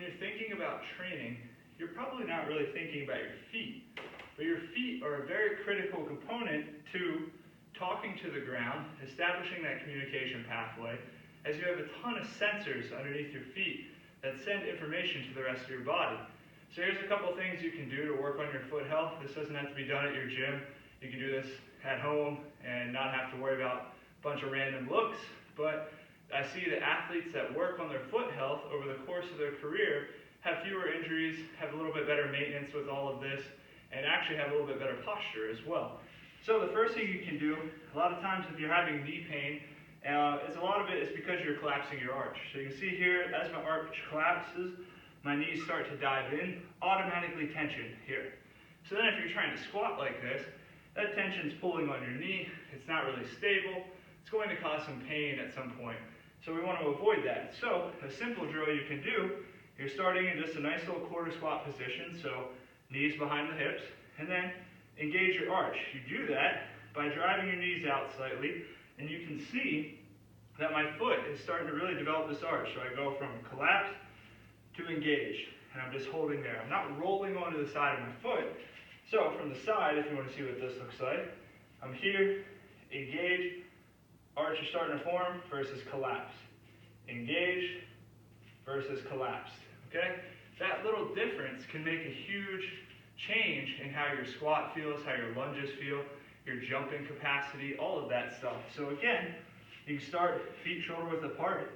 when you're thinking about training, you're probably not really thinking about your feet. But your feet are a very critical component to talking to the ground, establishing that communication pathway, as you have a ton of sensors underneath your feet that send information to the rest of your body. So here's a couple things you can do to work on your foot health. This doesn't have to be done at your gym. You can do this at home and not have to worry about a bunch of random looks. But I see the athletes that work on their foot health over the course of their career have fewer injuries, have a little bit better maintenance with all of this, and actually have a little bit better posture as well. So the first thing you can do, a lot of times if you're having knee pain, a lot of it is because you're collapsing your arch. So you can see here, as my arch collapses, my knees start to dive in, automatically tension here. So then if you're trying to squat like this, that tension's pulling on your knee, it's not really stable, it's going to cause some pain at some point. So we want to avoid that. So a simple drill you can do, you're starting in just a nice little quarter squat position, so knees behind the hips, and then engage your arch. You do that by driving your knees out slightly, and you can see that my foot is starting to really develop this arch. So I go from collapse to engage, and I'm just holding there. I'm not rolling onto the side of my foot. So from the side, if you want to see what this looks like, I'm here, engage, arch is starting to form versus collapse. Engage versus collapsed, okay? That little difference can make a huge change in how your squat feels, how your lunges feel, your jumping capacity, all of that stuff. So again, you can start feet shoulder width apart.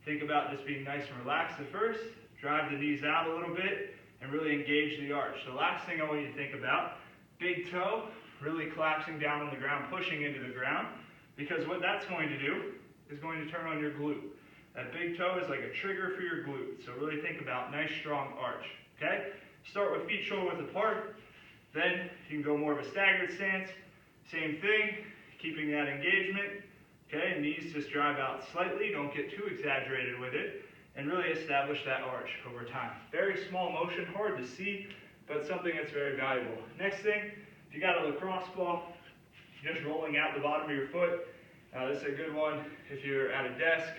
Think about just being nice and relaxed at first. Drive the knees out a little bit and really engage the arch. The last thing I want you to think about, big toe, really collapsing down on the ground, pushing into the ground, because what that's going to do is going to turn on your glute. That big toe is like a trigger for your glute. So really think about nice strong arch, okay? Start with feet shoulder width apart, then you can go more of a staggered stance. Same thing, keeping that engagement, okay? Knees just drive out slightly, don't get too exaggerated with it, and really establish that arch over time. Very small motion, hard to see, but something that's very valuable. Next thing, if you got a lacrosse ball, just rolling out the bottom of your foot. This is a good one if you're at a desk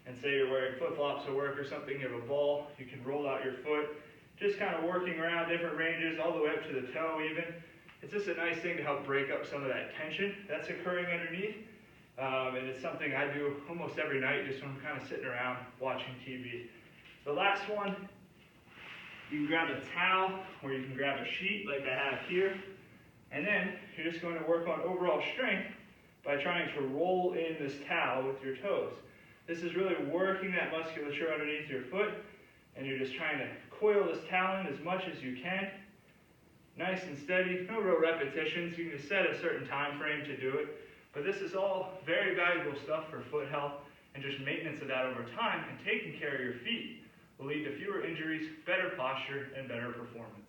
and say you're wearing flip-flops to work or something, you have a ball, you can roll out your foot, just kind of working around different ranges, all the way up to the toe even. It's just a nice thing to help break up some of that tension that's occurring underneath. And it's something I do almost every night just when I'm kind of sitting around watching TV. The last one, you can grab a towel or you can grab a sheet like I have here. And then you're just going to work on overall strength by trying to roll in this towel with your toes. This is really working that musculature underneath your foot, and you're just trying to coil this towel in as much as you can. Nice and steady, no real repetitions. You can just set a certain time frame to do it. But this is all very valuable stuff for foot health, and just maintenance of that over time and taking care of your feet will lead to fewer injuries, better posture, and better performance.